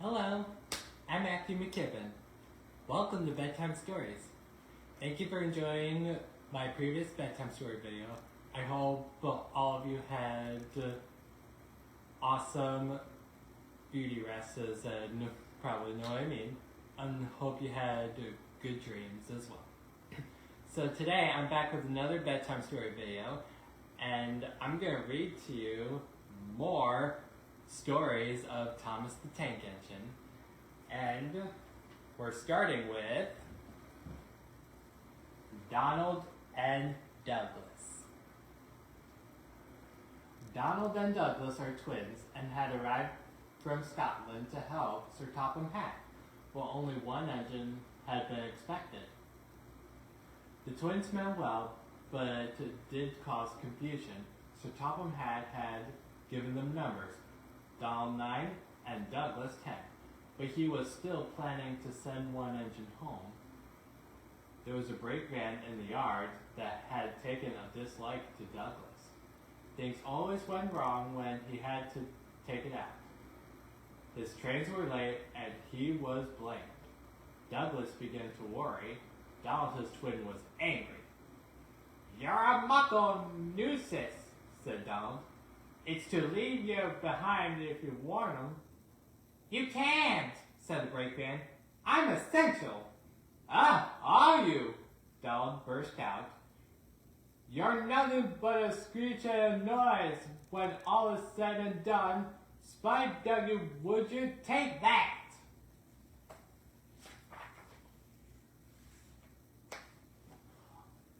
Hello, I'm Matthew McKibbin. Welcome to Bedtime Stories. Thank you for enjoying my previous bedtime story video. I hope all of you had awesome beauty rests and probably know what I mean. And hope you had good dreams as well. So today I'm back with another bedtime story video, and I'm going to read to you more stories of Thomas the Tank Engine. And we're starting with Donald and Douglas. Donald and Douglas are twins and had arrived from Scotland to help Sir Topham Hatt, while only one engine had been expected. The twins meant well, but it did cause confusion. Sir Topham Hatt had given them numbers, Donald 9 and Douglas 10, but he was still planning to send one engine home. There was a brake van in the yard that had taken a dislike to Douglas. Things always went wrong when he had to take it out. His trains were late and he was blamed. Douglas began to worry. Donald, his twin, was angry. "You're a muckle nuisance," said Donald. "It's to leave you behind if you want 'em." "You can't," said the brake van. "I'm essential." "Ah, are you?" Donald burst out. "You're nothing but a screech and a noise when all is said and done. Spite dug you, would you? Take that!"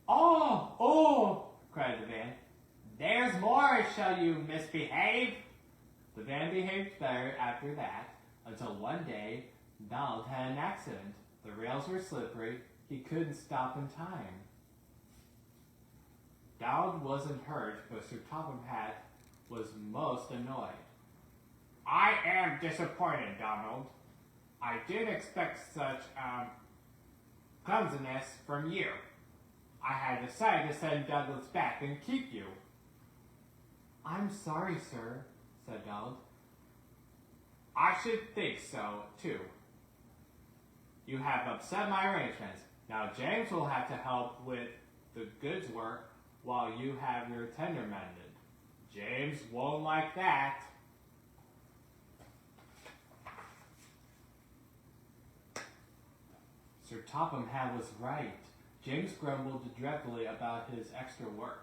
Oh, cried the van. "There's more, shall you misbehave?" The van behaved better after that, until one day Donald had an accident. The rails were slippery, he couldn't stop in time. Donald wasn't hurt, but Sir Topham Hatt was most annoyed. "I am disappointed, Donald. I didn't expect such clumsiness from you. I had decided to send Douglas back and keep you." "I'm sorry, sir," said Donald. "I should think so, too. You have upset my arrangements. Now James will have to help with the goods work while you have your tender mended. James won't like that." Sir Topham Hatt was right. James grumbled dreadfully about his extra work.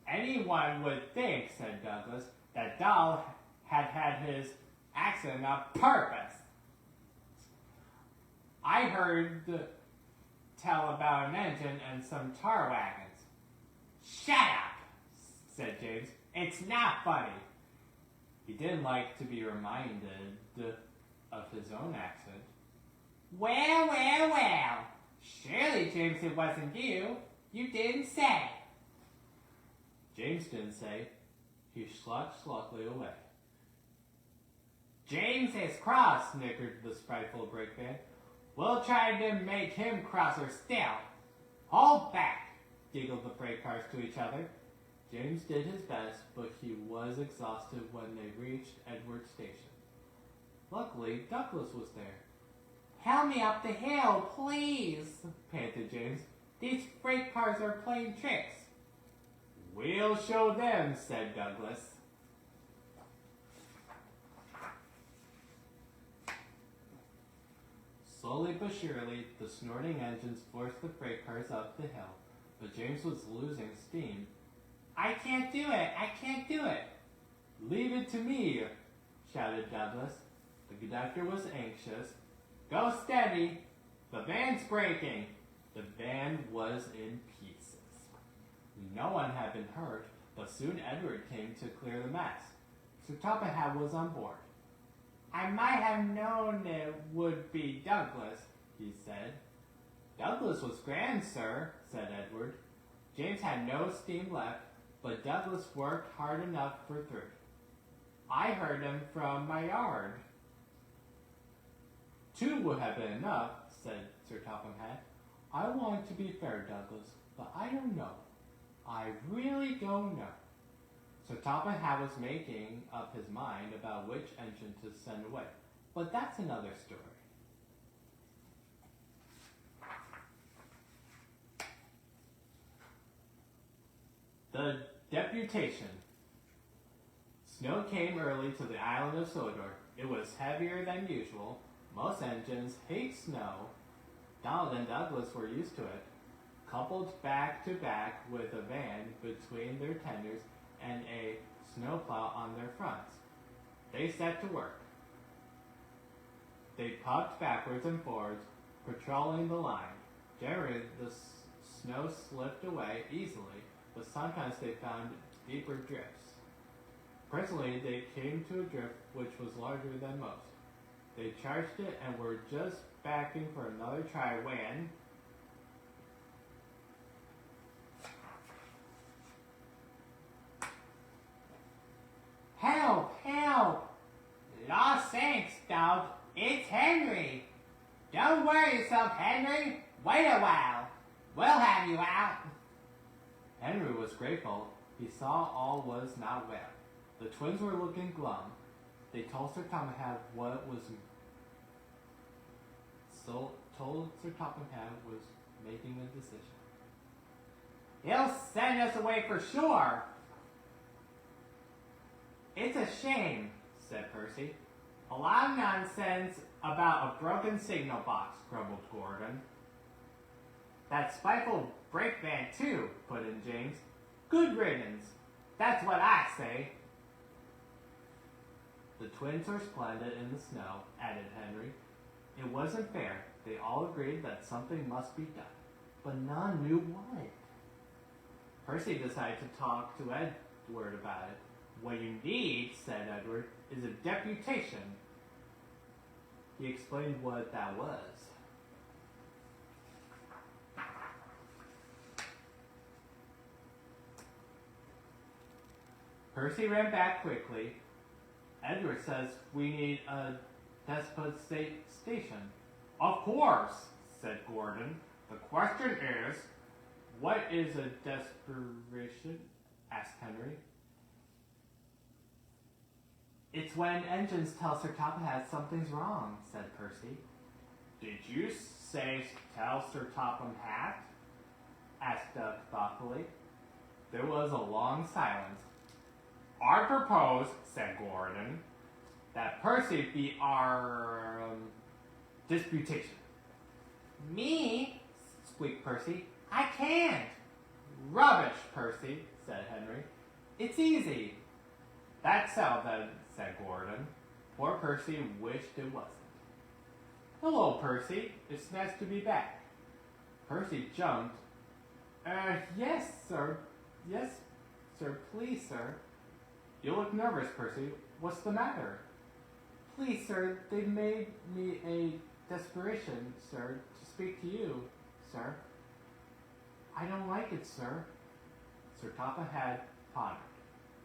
"Anyone would think," said Douglas, "that Donald had his accident on purpose. I heard tell about an engine and some tar wagons." "Shut up," said James. "It's not funny." He didn't like to be reminded of his own accident. Well. Surely, James, it wasn't you. You didn't say." James didn't say. He slunk sulkily away. "James is cross," snickered the spiteful brake van. "We'll try to make him crosser still." "Hold back," giggled the freight cars to each other. James did his best, but he was exhausted when they reached Edward Station. Luckily, Douglas was there. "Help me up the hill, please," panted James. "These freight cars are playing tricks." "We'll show them," said Douglas. Slowly but surely, the snorting engines forced the freight cars up the hill, but James was losing steam. "I can't do it. "Leave it to me," shouted Douglas. The conductor was anxious. "Go steady. The van's breaking." The van was in pieces. No one had been hurt, but soon Edward came to clear the mess. Sir Topham Hatt was on board. "I might have known it would be Douglas," he said. "Douglas was grand, sir," said Edward. James had no steam left, but Douglas worked hard enough for 3. "I heard him from my yard." 2 would have been enough," said Sir Topham Hatt. "I want to be fair, Douglas, but I don't know. I really don't know." Sir Topham Hatt was making up his mind about which engine to send away. But that's another story. The deputation. Snow came early to the island of Sodor. It was heavier than usual. Most engines hate snow. Donald and Douglas were used to it. Coupled back to back with a van between their tenders and a snowplow on their fronts, they set to work. They puffed backwards and forwards, patrolling the line. Generally, the snow slipped away easily, but sometimes they found deeper drifts. Presently, they came to a drift which was larger than most. They charged it and were just backing for another try when... Help! Help! Lost sakes, Dog! It's Henry! Don't worry yourself, Henry! Wait a while! We'll have you out! Henry was grateful. He saw all was not well. The twins were looking glum. They told Sir Topham Hatt was making a decision. He'll send us away for sure! It's a shame, said Percy. A lot of nonsense about a broken signal box, grumbled Gordon. That spiteful brake van, too, put in James. Good riddance. That's what I say. The twins are splendid in the snow, added Henry. It wasn't fair. They all agreed that something must be done, but none knew what. Percy decided to talk to Edward about it. What you need, said Edward, is a deputation. He explained what that was. Percy ran back quickly. Edward says we need a despot station. Of course, said Gordon. The question is, what is a desperation? Asked Henry. It's when engines tell Sir Topham Hatt something's wrong, said Percy. Did you say tell Sir Topham Hatt? Asked Doug thoughtfully. There was a long silence. I propose, said Gordon, that Percy be our disputation. Me? Squeaked Percy. I can't. Rubbish, Percy, said Henry. It's easy. That's so, then, said Gordon. Poor Percy wished it wasn't. Hello, Percy. It's nice to be back. Percy jumped. Yes, sir. Yes, sir. Please, sir. You look nervous, Percy. What's the matter? Please, sir, they've made me a desperation, sir, to speak to you, sir. I don't like it, sir. Sir Topham Hatt pondered.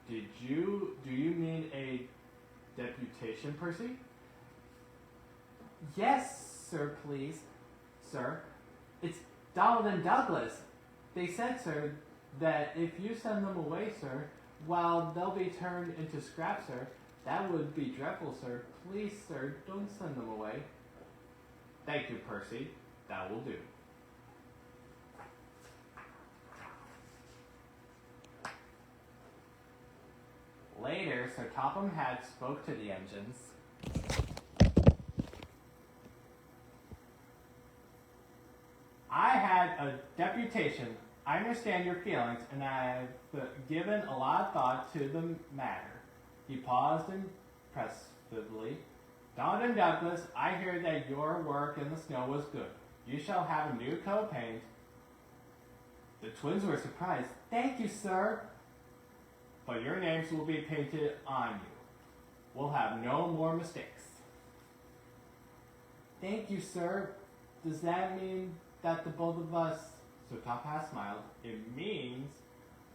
Do you mean a deputation, Percy? Yes, sir, please, sir. It's Donald and Douglas. They said, sir, that if you send them away, sir, well, they'll be turned into scrap, sir. That would be dreadful, sir. Please, sir, don't send them away. Thank you, Percy. That will do. Later, Sir Topham Hatt spoke to the engines. I had a deputation. I understand your feelings, and I've given a lot of thought to the matter. He paused impressively. Donald and Douglas, I hear that your work in the snow was good. You shall have a new coat of paint. The twins were surprised. Thank you, sir. But your names will be painted on you. We'll have no more mistakes. Thank you, sir. Does that mean that the both of us... Sir Topham Hatt smiled. It means...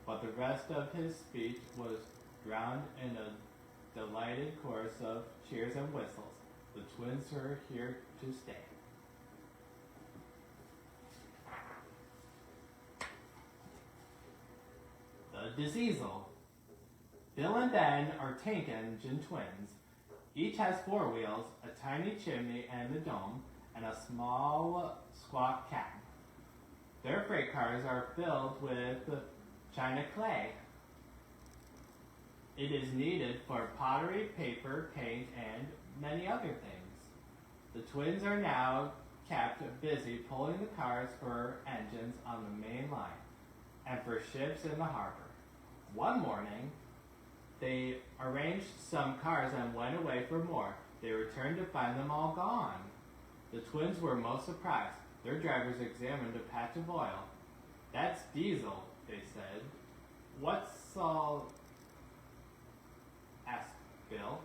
But the rest of his speech was drowned in a delighted chorus of cheers and whistles. The twins were here to stay. The diseasel. Bill and Ben are tank engine twins. Each has 4 wheels, a tiny chimney and a dome, and a small squat cab. Their freight cars are filled with china clay. It is needed for pottery, paper, paint, and many other things. The twins are now kept busy pulling the cars for engines on the main line and for ships in the harbor. One morning, they arranged some cars and went away for more. They returned to find them all gone. The twins were most surprised. Their drivers examined a patch of oil. "That's diesel," they said. "What's all?" asked Bill.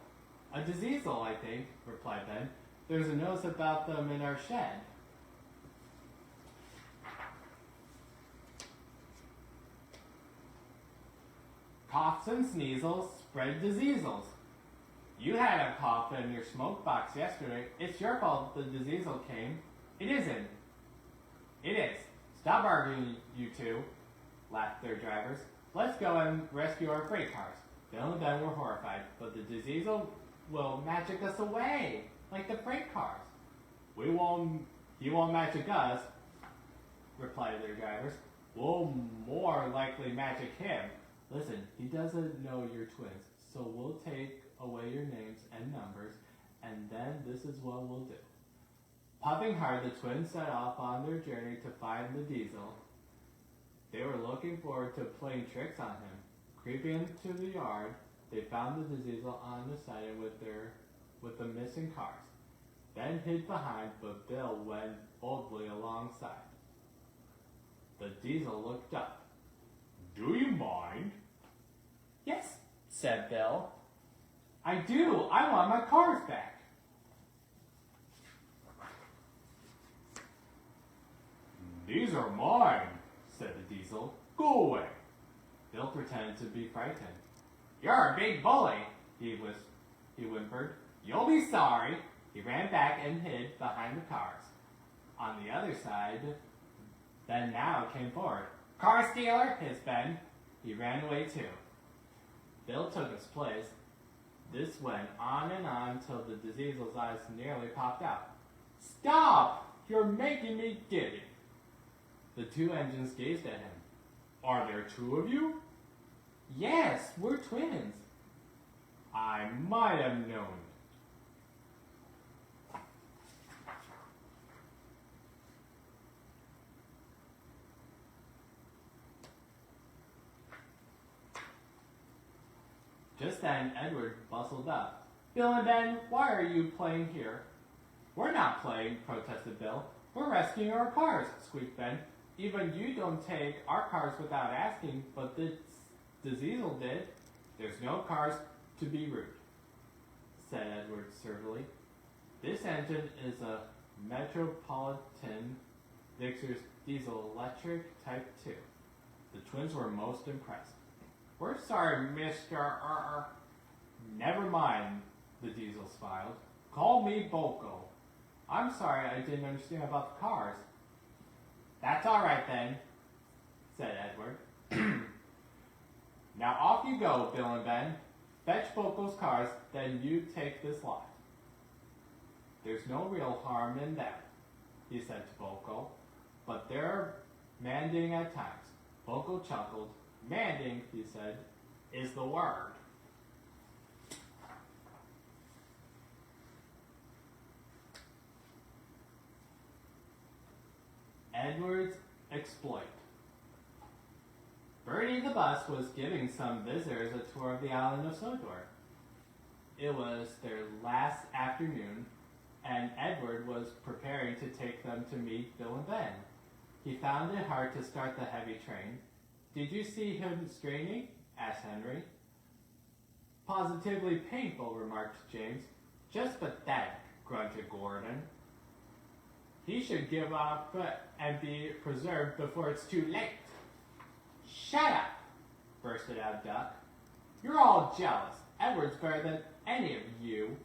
"A diesel, I think," replied Ben. "There's a notice about them in our shed." Coughs and sneezels spread diseases. You had a cough in your smoke box yesterday. It's your fault the diesel came. It isn't. It is. Stop arguing, you two, laughed their drivers. Let's go and rescue our freight cars. Bill and Ben were horrified, but the diesel will magic us away, like the freight cars. He won't magic us, replied their drivers. We'll more likely magic him. Listen, he doesn't know you're twins, so we'll take away your names and numbers, and then this is what we'll do. Puffing hard, the twins set off on their journey to find the diesel. They were looking forward to playing tricks on him. Creeping into the yard, they found the diesel on the side with the missing cars. Ben hid behind, but Bill went boldly alongside. The diesel looked up. "Do you mind?" "Yes," said Bill. "I do. I want my cars back." "These are mine," said the diesel. "Go away." Bill pretended to be frightened. "You're a big bully," he whimpered. "You'll be sorry." He ran back and hid behind the cars. On the other side, Ben now came forward. "Car stealer," hissed Ben. He ran away too. Bill took his place. This went on and on till the diesel's eyes nearly popped out. "Stop! You're making me giddy." The 2 engines gazed at him. "Are there 2 of you?" "Yes, we're twins." "I might have known." Just then, Edward bustled up. "Bill and Ben, why are you playing here?" "We're not playing," protested Bill. "We're rescuing our cars," squeaked Ben. "Even you don't take our cars without asking, but the diesel did." "There's no cars to be rude," said Edward surlily. "This engine is a Metropolitan Vixer's Diesel Electric Type 2. The twins were most impressed. "We're sorry, Mr. "Never mind," the diesel smiled. "Call me Boko. I'm sorry I didn't understand about the cars." "That's all right then," said Edward. "Now off you go, Bill and Ben. Fetch Boko's cars, then you take this lot." "There's no real harm in that," he said to Boko, "but they're manding at times." Boko chuckled. "Manding," he said, "is the word." Edward's exploit. Bertie the bus was giving some visitors a tour of the island of Sodor. It was their last afternoon, and Edward was preparing to take them to meet Bill and Ben. He found it hard to start the heavy train. "Did you see him straining?" asked Henry. "Positively painful," remarked James. "Just pathetic," grunted Gordon. "He should give up and be preserved before it's too late." "Shut up!" bursted out Duck. "You're all jealous. Edward's better than any of you."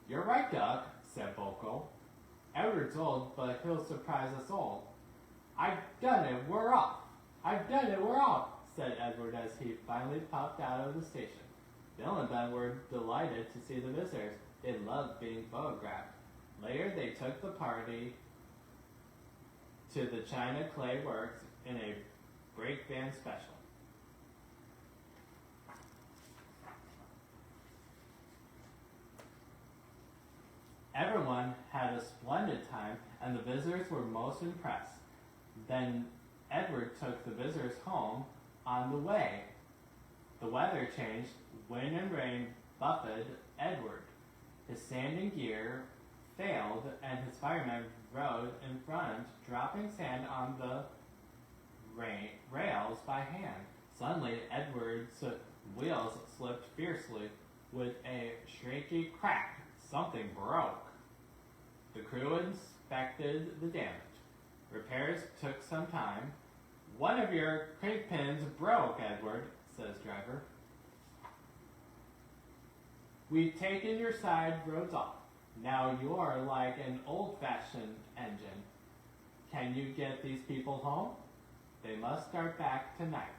"You're right, Duck," said Boko. "Edward's old, but he'll surprise us all." "I've done it, we're off. I've done it, we're off," said Edward as he finally popped out of the station. Bill and Ben were delighted to see the visitors. They loved being photographed. Later, they took the party to the China Clay Works in a break band special. Everyone had a splendid time, and the visitors were most impressed. Then Edward took the visitors home. On the way, the weather changed. Wind and rain buffeted Edward. His sanding gear failed, and his firemen rode in front, dropping sand on the rails by hand. Suddenly, Edward's wheels slipped fiercely. With a shaky crack, something broke. The crew inspected the damage. Repairs took some time. One of your crate pins broke, Edward, says driver. We've taken your side roads off. Now you're like an old-fashioned engine. Can you get these people home? They must start back tonight.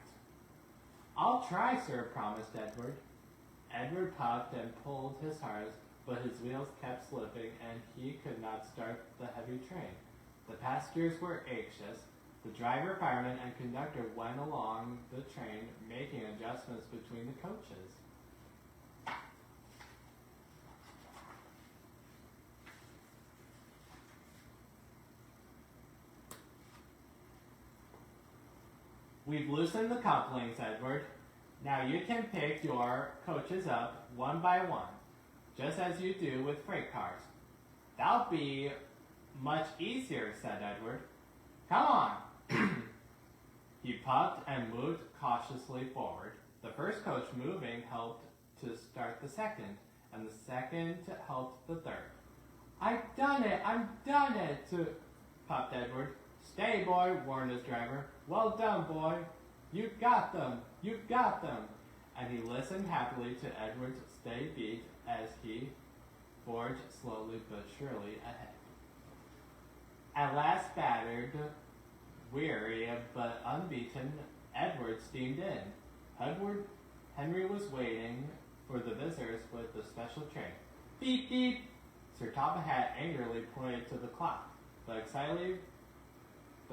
I'll try, sir, promised Edward. Edward puffed and pulled his hardest, but his wheels kept slipping and he could not start the heavy train. The passengers were anxious. The driver, fireman, and conductor went along the train, making adjustments between the coaches. We've loosened the couplings, Edward. Now you can pick your coaches up one by one, just as you do with freight cars. That'll be much easier, said Edward. Come on. He puffed and moved cautiously forward. The first coach moving helped to start the second, and the second helped the third. I've done it! I've done it! Puffed Edward. Stay, boy, warned his driver. Well done, boy. You've got them. You've got them. And he listened happily to Edward's steady beat as he forged slowly but surely ahead. At last, battered, weary but unbeaten, Edward steamed in. Henry was waiting for the visitors with the special train. Beep, beep! Sir Topham Hatt angrily pointed to the clock. The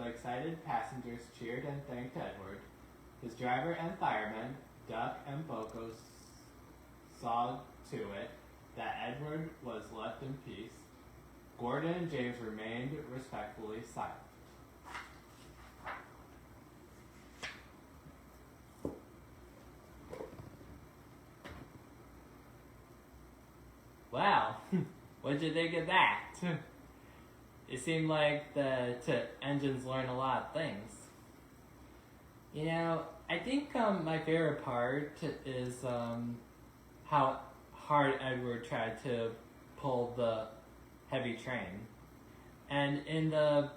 excited passengers cheered and thanked Edward. His driver and firemen, Duck and Boko, saw to it that Edward was left in peace. Gordon and James remained respectfully silent. Wow, what did you think of that? It seemed like the engines learn a lot of things. You know, I think my favorite part is how hard Edward tried to pull the heavy train. And in the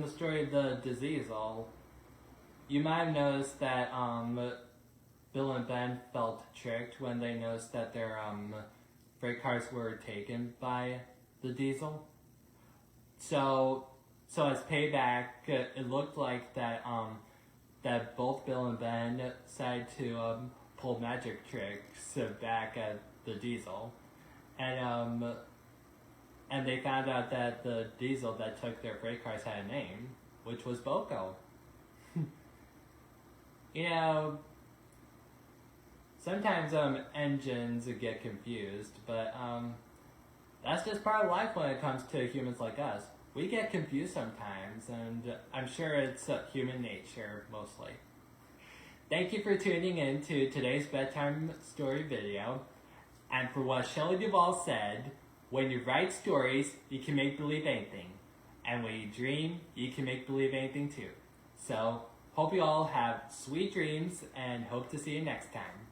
story of the Diesel, you might have noticed that Bill and Ben felt tricked when they noticed that their freight cars were taken by the Diesel. So as payback, it looked like that that both Bill and Ben decided to pull magic tricks back at the Diesel, and they found out that the Diesel that took their freight cars had a name, which was Boko. You know, sometimes engines get confused, but that's just part of life when it comes to humans like us. We get confused sometimes, and I'm sure it's human nature, mostly. Thank you for tuning in to today's bedtime story video. And for what Shelley Duvall said, when you write stories, you can make believe anything. And when you dream, you can make believe anything too. So, hope you all have sweet dreams, and hope to see you next time.